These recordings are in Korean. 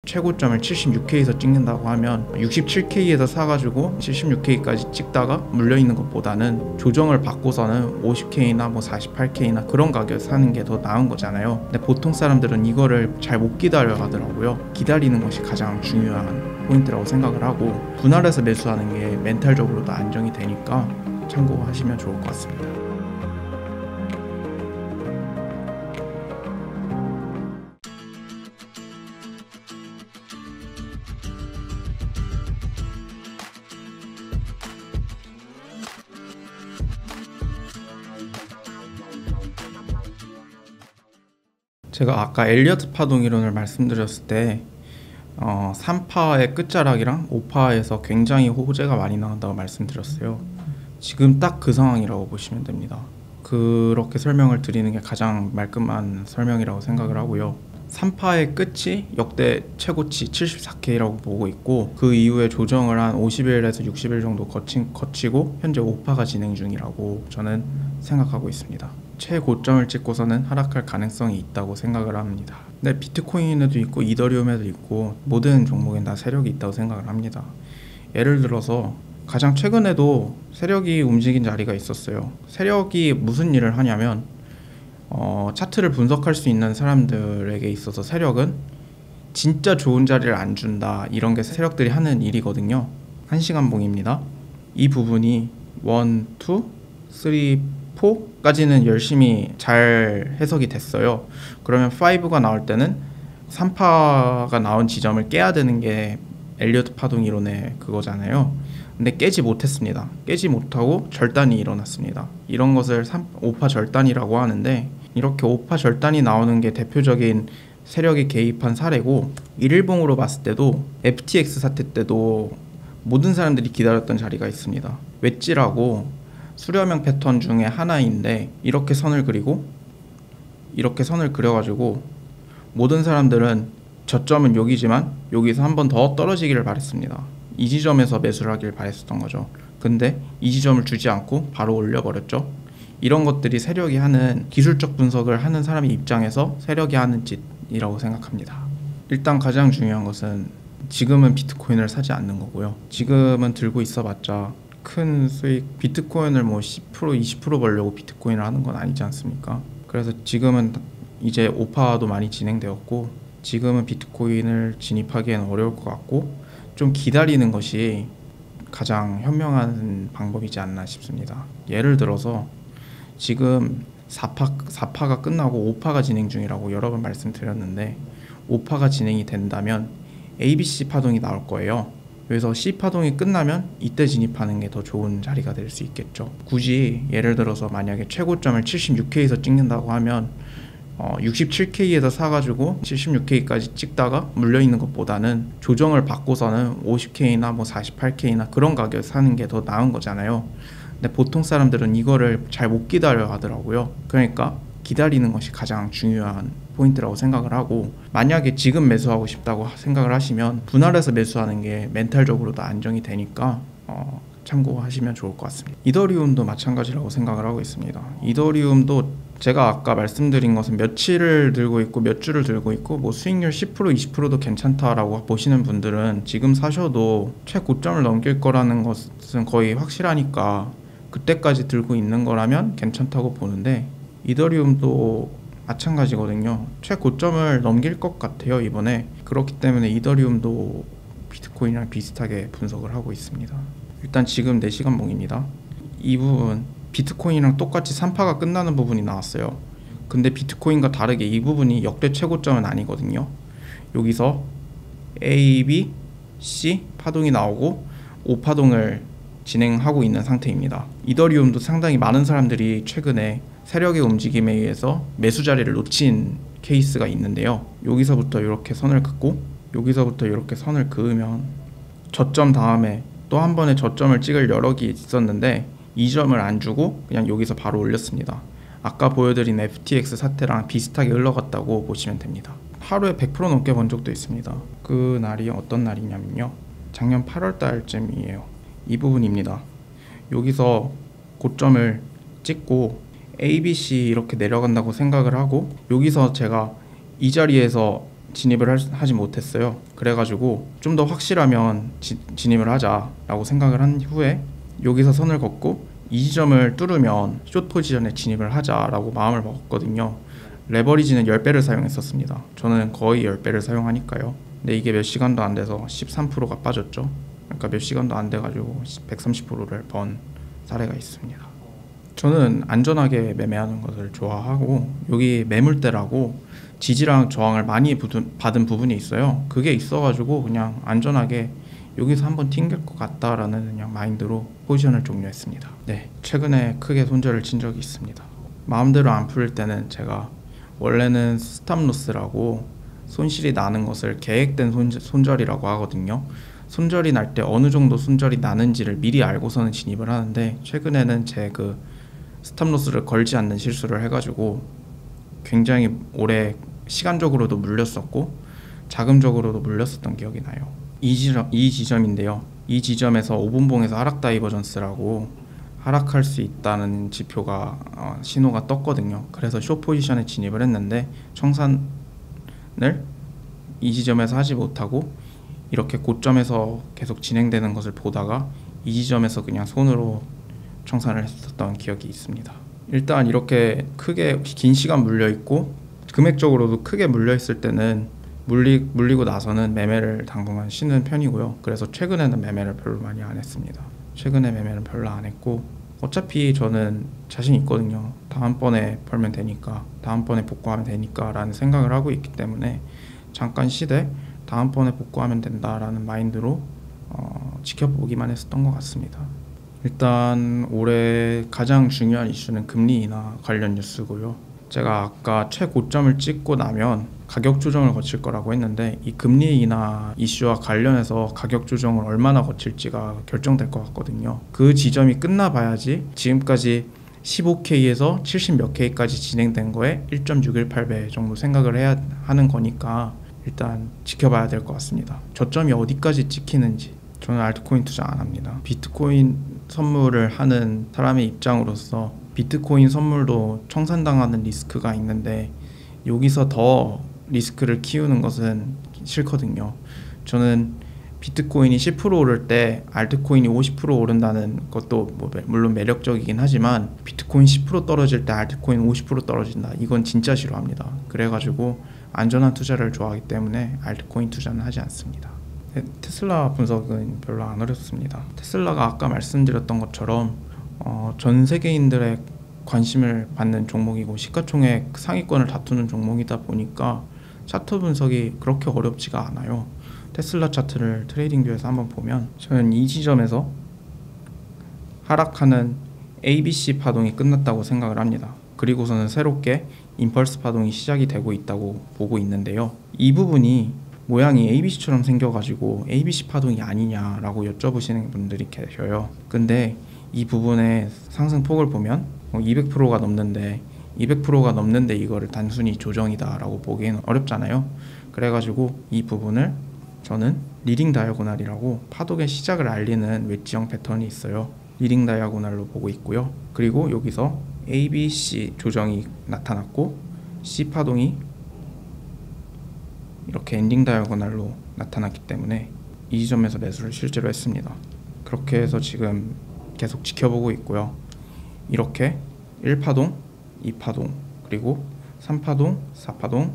최고점을 76K에서 찍는다고 하면 67K에서 사가지고 76K까지 찍다가 물려있는 것보다는 조정을 받고서는 50K나 48K나 그런 가격에 사는 게 더 나은 거잖아요. 근데 보통 사람들은 이거를 잘 못 기다려 하더라고요. 기다리는 것이 가장 중요한 포인트라고 생각을 하고, 분할해서 매수하는 게 멘탈적으로도 안정이 되니까 참고하시면 좋을 것 같습니다. 제가 아까 엘리어트 파동 이론을 말씀드렸을 때 3파의 끝자락이랑 5파에서 굉장히 호재가 많이 나온다고 말씀드렸어요. 지금 딱 그 상황이라고 보시면 됩니다. 그렇게 설명을 드리는 게 가장 말끔한 설명이라고 생각을 하고요. 3파의 끝이 역대 최고치 74K라고 보고 있고, 그 이후에 조정을 한 50일에서 60일 정도 거치고 현재 5파가 진행 중이라고 저는 생각하고 있습니다. 최고점을 찍고서는 하락할 가능성이 있다고 생각을 합니다. 근데 비트코인에도 있고 이더리움에도 있고 모든 종목엔 다 세력이 있다고 생각을 합니다. 예를 들어서 가장 최근에도 세력이 움직인 자리가 있었어요. 세력이 무슨 일을 하냐면 차트를 분석할 수 있는 사람들에게 있어서 세력은 진짜 좋은 자리를 안 준다, 이런 게 세력들이 하는 일이거든요. 1시간 봉입니다. 이 부분이 1, 2, 3, 4까지는 열심히 잘 해석이 됐어요. 그러면 5가 나올 때는 3파가 나온 지점을 깨야 되는 게 엘리어트 파동 이론의 그거잖아요. 근데 깨지 못했습니다. 깨지 못하고 절단이 일어났습니다. 이런 것을 5파 절단이라고 하는데, 이렇게 5파 절단이 나오는 게 대표적인 세력이 개입한 사례고, 일일봉으로 봤을 때도 FTX 사태 때도 모든 사람들이 기다렸던 자리가 있습니다. 웨지라고 수렴형 패턴 중에 하나인데, 이렇게 선을 그리고 이렇게 선을 그려가지고 모든 사람들은 저점은 여기지만 여기서 한 번 더 떨어지기를 바랬습니다. 이 지점에서 매수를 하길 바랬었던 거죠. 근데 이 지점을 주지 않고 바로 올려버렸죠. 이런 것들이 세력이 하는, 기술적 분석을 하는 사람의 입장에서 세력이 하는 짓이라고 생각합니다. 일단 가장 중요한 것은 지금은 비트코인을 사지 않는 거고요. 지금은 들고 있어봤자 큰 수익, 비트코인을 10% 20% 벌려고 비트코인을 하는 건 아니지 않습니까? 그래서 지금은 이제 5파도 많이 진행되었고, 지금은 비트코인을 진입하기에는 어려울 것 같고, 좀 기다리는 것이 가장 현명한 방법이지 않나 싶습니다. 예를 들어서 지금 4파가 끝나고 5파가 진행 중이라고 여러 번 말씀드렸는데, 5파가 진행이 된다면 ABC 파동이 나올 거예요. 그래서 C파동이 끝나면 이때 진입하는 게 더 좋은 자리가 될 수 있겠죠. 굳이 예를 들어서 만약에 최고점을 76K에서 찍는다고 하면 67K에서 사가지고 76K까지 찍다가 물려있는 것보다는 조정을 받고서는 50K나 48K나 그런 가격에 사는 게 더 나은 거잖아요. 근데 보통 사람들은 이거를 잘 못 기다려 하더라고요. 그러니까 기다리는 것이 가장 중요한 포인트라고 생각을 하고, 만약에 지금 매수하고 싶다고 생각을 하시면 분할해서 매수하는 게 멘탈적으로도 안정이 되니까 참고하시면 좋을 것 같습니다. 이더리움도 마찬가지라고 생각을 하고 있습니다. 이더리움도 제가 아까 말씀드린 것은 며칠을 들고 있고 몇 주를 들고 있고 수익률 10% 20%도 괜찮다라고 보시는 분들은 지금 사셔도 최고점을 넘길 거라는 것은 거의 확실하니까 그때까지 들고 있는 거라면 괜찮다고 보는데, 이더리움도 마찬가지거든요. 최고점을 넘길 것 같아요, 이번에. 그렇기 때문에 이더리움도 비트코인이랑 비슷하게 분석을 하고 있습니다. 일단 지금 4시간 봉입니다. 이 부분 비트코인이랑 똑같이 3파가 끝나는 부분이 나왔어요. 근데 비트코인과 다르게 이 부분이 역대 최고점은 아니거든요. 여기서 A, B, C 파동이 나오고 5파동을 진행하고 있는 상태입니다. 이더리움도 상당히 많은 사람들이 최근에 세력의 움직임에 의해서 매수 자리를 놓친 케이스가 있는데요. 여기서부터 이렇게 선을 긋고 여기서부터 이렇게 선을 그으면 저점 다음에 또 한 번에 저점을 찍을 여력이 있었는데 이 점을 안 주고 그냥 여기서 바로 올렸습니다. 아까 보여드린 FTX 사태랑 비슷하게 흘러갔다고 보시면 됩니다. 하루에 100% 넘게 번 적도 있습니다. 그 날이 어떤 날이냐면요, 작년 8월 달쯤이에요. 이 부분입니다. 여기서 고점을 찍고 ABC 이렇게 내려간다고 생각을 하고, 여기서 제가 이 자리에서 진입을 하지 못했어요. 그래가지고 좀 더 확실하면 진입을 하자라고 생각을 한 후에 여기서 선을 긋고 이 지점을 뚫으면 숏 포지션에 진입을 하자라고 마음을 먹었거든요. 레버리지는 10배를 사용했었습니다. 저는 거의 10배를 사용하니까요. 근데 이게 몇 시간도 안 돼서 13%가 빠졌죠. 그러니까 몇 시간도 안 돼가지고 130%를 번 사례가 있습니다. 저는 안전하게 매매하는 것을 좋아하고 여기 매물대라고 지지랑 저항을 많이 받은 부분이 있어요. 그게 있어가지고 그냥 안전하게 여기서 한번 튕길 것 같다라는 그냥 마인드로 포지션을 종료했습니다. 네, 최근에 크게 손절을 친 적이 있습니다. 마음대로 안 풀릴 때는 제가 원래는 스탑로스라고 손실이 나는 것을 계획된 손절이라고 하거든요. 손절이 날 때 어느 정도 손절이 나는지를 미리 알고서는 진입을 하는데 최근에는 제 그 스탑로스를 걸지 않는 실수를 해가지고 굉장히 오래 시간적으로도 물렸었고 자금적으로도 물렸었던 기억이 나요. 이 지점인데요. 이 지점에서 5분봉에서 하락 다이버전스라고 하락할 수 있다는 지표가 신호가 떴거든요. 그래서 숏 포지션에 진입을 했는데 청산을 이 지점에서 하지 못하고 이렇게 고점에서 계속 진행되는 것을 보다가 이 지점에서 그냥 손으로 청산을 했었던 기억이 있습니다. 일단 이렇게 크게 긴 시간 물려있고 금액적으로도 크게 물려있을 때는 물리고 나서는 매매를 당분간 쉬는 편이고요. 그래서 최근에는 매매를 별로 많이 안 했습니다. 최근에 매매는 별로 안 했고 어차피 저는 자신 있거든요. 다음번에 벌면 되니까 다음번에 복구하면 되니까 라는 생각을 하고 있기 때문에 잠깐 쉬되 다음번에 복구하면 된다라는 마인드로 지켜보기만 했었던 것 같습니다. 일단 올해 가장 중요한 이슈는 금리 인하 관련 뉴스고요. 제가 아까 최고점을 찍고 나면 가격 조정을 거칠 거라고 했는데 이 금리 인하 이슈와 관련해서 가격 조정을 얼마나 거칠지가 결정될 것 같거든요. 그 지점이 끝나봐야지 지금까지 15K에서 70 몇 K까지 진행된 거에 1.618배 정도 생각을 해야 하는 거니까 일단 지켜봐야 될 것 같습니다. 저점이 어디까지 찍히는지. 저는 알트코인 투자 안 합니다. 비트코인 선물을 하는 사람의 입장으로서 비트코인 선물도 청산당하는 리스크가 있는데 여기서 더 리스크를 키우는 것은 싫거든요. 저는 비트코인이 10% 오를 때 알트코인이 50% 오른다는 것도 물론 매력적이긴 하지만 비트코인 10% 떨어질 때 알트코인 50% 떨어진다. 이건 진짜 싫어합니다. 그래가지고 안전한 투자를 좋아하기 때문에 알트코인 투자는 하지 않습니다. 테슬라 분석은 별로 안 어렵습니다. 테슬라가 아까 말씀드렸던 것처럼 전 세계인들의 관심을 받는 종목이고 시가총액 상위권을 다투는 종목이다 보니까 차트 분석이 그렇게 어렵지가 않아요. 테슬라 차트를 트레이딩뷰에서 한번 보면 저는 이 지점에서 하락하는 ABC 파동이 끝났다고 생각을 합니다. 그리고서는 새롭게 임펄스 파동이 시작이 되고 있다고 보고 있는데요. 이 부분이 모양이 ABC처럼 생겨가지고 ABC 파동이 아니냐라고 여쭤보시는 분들이 계셔요. 근데 이 부분의 상승폭을 보면 200%가 넘는데 200%가 넘는데 이거를 단순히 조정이다라고 보기에는 어렵잖아요. 그래가지고 이 부분을 저는 리딩 다이아고날이라고 파동의 시작을 알리는 웨지형 패턴이 있어요. 리딩 다이아고날로 보고 있고요. 그리고 여기서 ABC 조정이 나타났고 C 파동이 이렇게 엔딩 다이아고날로 나타났기 때문에 이 지점에서 매수를 실제로 했습니다. 그렇게 해서 지금 계속 지켜보고 있고요. 이렇게 1파동, 2파동, 그리고 3파동, 4파동,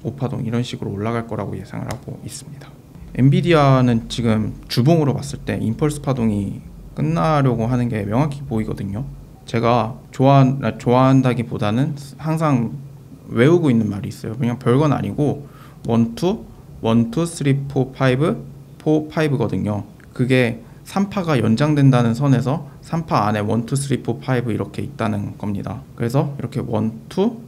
5파동 이런 식으로 올라갈 거라고 예상을 하고 있습니다. 엔비디아는 지금 주봉으로 봤을 때 임펄스 파동이 끝나려고 하는 게 명확히 보이거든요. 제가 좋아한다기보다는 항상 외우고 있는 말이 있어요. 그냥 별건 아니고 1, 2, 3, 4, 5, 4, 5거든요. 그게 3파가 연장된다는 선에서 3파 안에 1, 2, 3, 4, 5 이렇게 있다는 겁니다. 그래서 이렇게 1, 2, 3,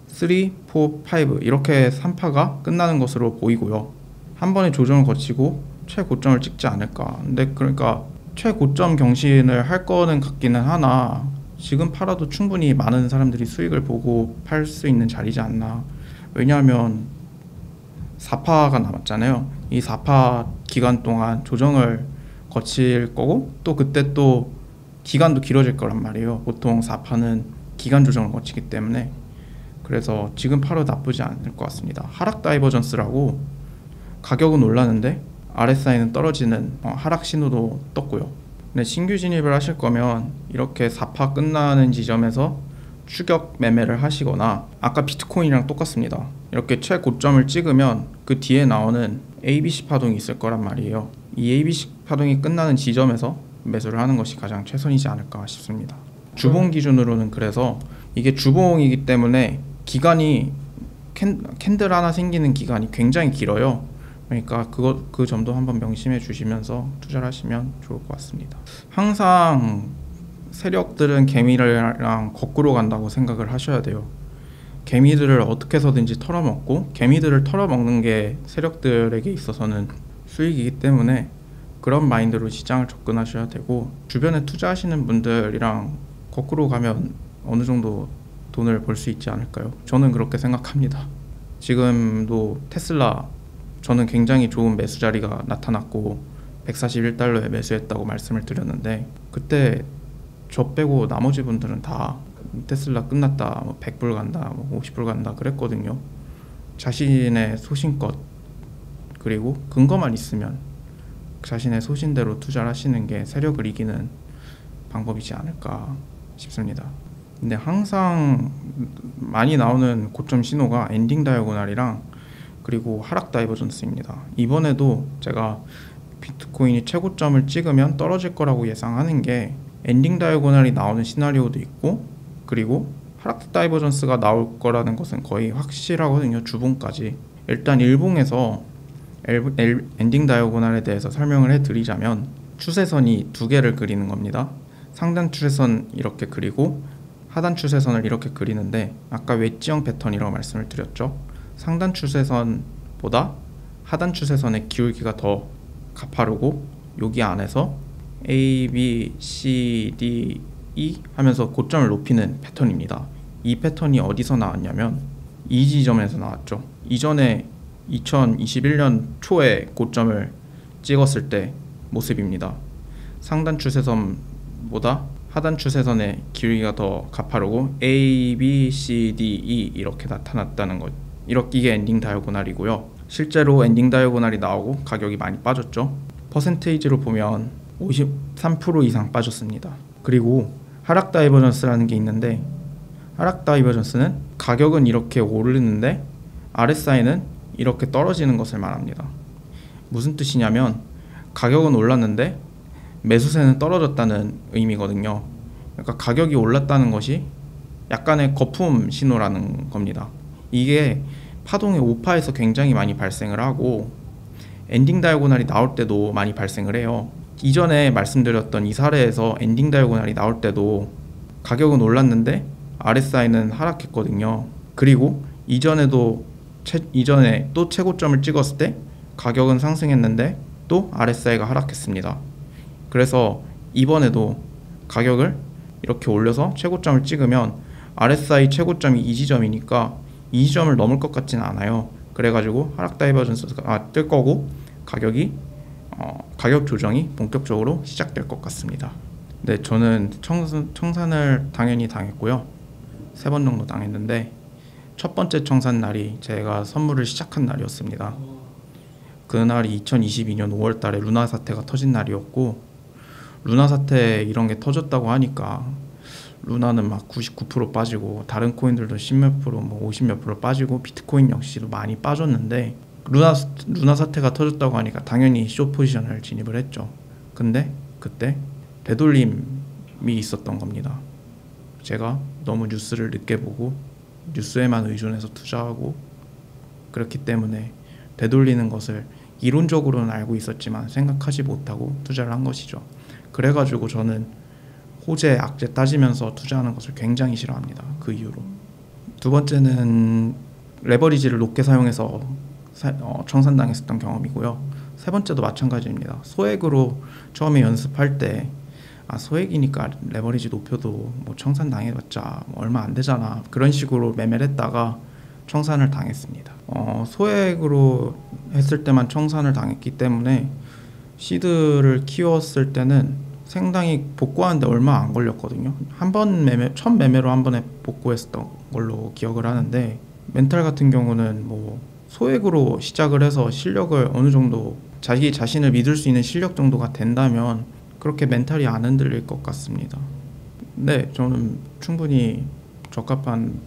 4, 5 이렇게 3파가 끝나는 것으로 보이고요. 한 번에 조정을 거치고 최고점을 찍지 않을까. 근데 그러니까 최고점 경신을 할 거는 같기는 하나 지금 팔아도 충분히 많은 사람들이 수익을 보고 팔 수 있는 자리지 않나. 왜냐하면 4파가 남았잖아요. 이 4파 기간 동안 조정을 거칠 거고 또 그때 또 기간도 길어질 거란 말이에요. 보통 4파는 기간 조정을 거치기 때문에 그래서 지금 팔아도 나쁘지 않을 것 같습니다. 하락 다이버전스라고 가격은 올랐는데 RSI는 떨어지는 하락 신호도 떴고요. 근데 신규 진입을 하실 거면 이렇게 4파 끝나는 지점에서 추격 매매를 하시거나, 아까 비트코인이랑 똑같습니다. 이렇게 최고점을 찍으면 그 뒤에 나오는 ABC 파동이 있을 거란 말이에요. 이 ABC 파동이 끝나는 지점에서 매수를 하는 것이 가장 최선이지 않을까 싶습니다. 주봉 기준으로는 그래서 이게 주봉이기 때문에 기간이 캔들 하나 생기는 기간이 굉장히 길어요. 그러니까 그 점도 한번 명심해 주시면서 투자를 하시면 좋을 것 같습니다. 항상 세력들은 개미랑 거꾸로 간다고 생각을 하셔야 돼요. 개미들을 어떻게 해서든지 털어먹고, 개미들을 털어먹는 게 세력들에게 있어서는 수익이기 때문에 그런 마인드로 시장을 접근하셔야 되고, 주변에 투자하시는 분들이랑 거꾸로 가면 어느 정도 돈을 벌 수 있지 않을까요? 저는 그렇게 생각합니다. 지금도 테슬라 저는 굉장히 좋은 매수 자리가 나타났고 141달러에 매수했다고 말씀을 드렸는데, 그때 저 빼고 나머지 분들은 다 테슬라 끝났다, 100불 간다, 50불 간다 그랬거든요. 자신의 소신껏, 그리고 근거만 있으면 자신의 소신대로 투자를 하시는 게 세력을 이기는 방법이지 않을까 싶습니다. 근데 항상 많이 나오는 고점 신호가 엔딩 다이아고날이랑 그리고 하락 다이버전스입니다. 이번에도 제가 비트코인이 최고점을 찍으면 떨어질 거라고 예상하는 게 엔딩 다이아고날이 나오는 시나리오도 있고, 그리고 하락 다이버전스가 나올 거라는 것은 거의 확실하거든요. 주봉까지. 일단 일봉에서 엔딩 다이아고날에 대해서 설명을 해드리자면, 추세선이 두 개를 그리는 겁니다. 상단 추세선 이렇게 그리고 하단 추세선을 이렇게 그리는데, 아까 웨지형 패턴이라고 말씀을 드렸죠. 상단 추세선보다 하단 추세선의 기울기가 더 가파르고, 여기 안에서 A, B, C, D, E 하면서 고점을 높이는 패턴입니다. 이 패턴이 어디서 나왔냐면 이 지점에서 나왔죠. 이전에 2021년 초에 고점을 찍었을 때 모습입니다. 상단 추세선보다 하단 추세선의 기울기가 더 가파르고 A, B, C, D, E 이렇게 나타났다는 것. 이게 엔딩 다이아고날이고요. 실제로 엔딩 다이아고날이 나오고 가격이 많이 빠졌죠. 퍼센테이지로 보면 53% 이상 빠졌습니다. 그리고 하락 다이버전스라는 게 있는데, 하락 다이버전스는 가격은 이렇게 오르는데 RSI는 이렇게 떨어지는 것을 말합니다. 무슨 뜻이냐면 가격은 올랐는데 매수세는 떨어졌다는 의미거든요. 그러니까 가격이 올랐다는 것이 약간의 거품 신호라는 겁니다. 이게 파동의 5파에서 굉장히 많이 발생을 하고 엔딩 다이아고날이 나올 때도 많이 발생을 해요. 이전에 말씀드렸던 이 사례에서 엔딩 다이아고날이 나올 때도 가격은 올랐는데 RSI는 하락했거든요. 그리고 이전에 또 최고점을 찍었을 때 가격은 상승했는데 또 RSI가 하락했습니다. 그래서 이번에도 가격을 이렇게 올려서 최고점을 찍으면 RSI 최고점이 이 지점이니까 이 지점을 넘을 것 같지는 않아요. 그래가지고 하락 다이버전스가 뜰 거고 가격 조정이 본격적으로 시작될 것 같습니다. 네, 저는 청산을 당연히 당했고요. 3번 정도 당했는데, 첫 번째 청산 날이 제가 선물을 시작한 날이었습니다. 그날이 2022년 5월 달에 루나 사태가 터진 날이었고, 루나 사태 이런 게 터졌다고 하니까 루나는 막 99% 빠지고 다른 코인들도 10몇 프로, 50몇 프로 빠지고 비트코인 역시도 많이 빠졌는데, 루나 사태가 터졌다고 하니까 당연히 숏 포지션을 진입을 했죠. 근데 그때 되돌림이 있었던 겁니다. 제가 너무 뉴스를 늦게 보고 뉴스에만 의존해서 투자하고, 그렇기 때문에 되돌리는 것을 이론적으로는 알고 있었지만 생각하지 못하고 투자를 한 것이죠. 그래가지고 저는 호재, 악재 따지면서 투자하는 것을 굉장히 싫어합니다. 그 이후로. 두 번째는 레버리지를 높게 사용해서 청산당했었던 경험이고요. 세 번째도 마찬가지입니다. 소액으로 처음에 연습할 때 소액이니까 레버리지 높여도 청산당해봤자 얼마 안 되잖아, 그런 식으로 매매를 했다가 청산을 당했습니다. 소액으로 했을 때만 청산을 당했기 때문에 시드를 키웠을 때는 상당히 복구하는데 얼마 안 걸렸거든요. 한 번 첫 매매로 한 번에 복구했었던 걸로 기억을 하는데, 멘탈 같은 경우는 뭐 소액으로 시작을 해서 실력을 어느 정도 자기 자신을 믿을 수 있는 실력 정도가 된다면 그렇게 멘탈이 안 흔들릴 것 같습니다. 네, 저는 충분히 적합한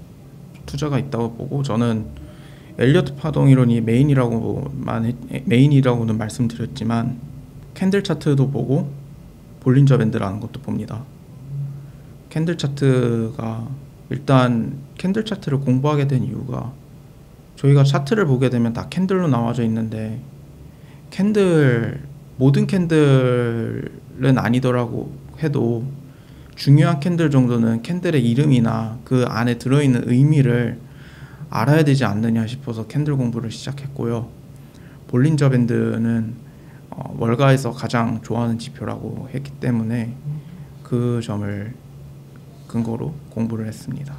투자가 있다고 보고, 저는 엘리어트 파동 이론이 메인이라고는 말씀드렸지만 캔들 차트도 보고 볼린저 밴드라는 것도 봅니다. 캔들 차트가, 일단 캔들 차트를 공부하게 된 이유가, 저희가 차트를 보게 되면 다 캔들로 나와져 있는데 모든 캔들은 아니더라고 해도 중요한 캔들 정도는 캔들의 이름이나 그 안에 들어있는 의미를 알아야 되지 않느냐 싶어서 캔들 공부를 시작했고요. 볼린저 밴드는 월가에서 가장 좋아하는 지표라고 했기 때문에 그 점을 근거로 공부를 했습니다.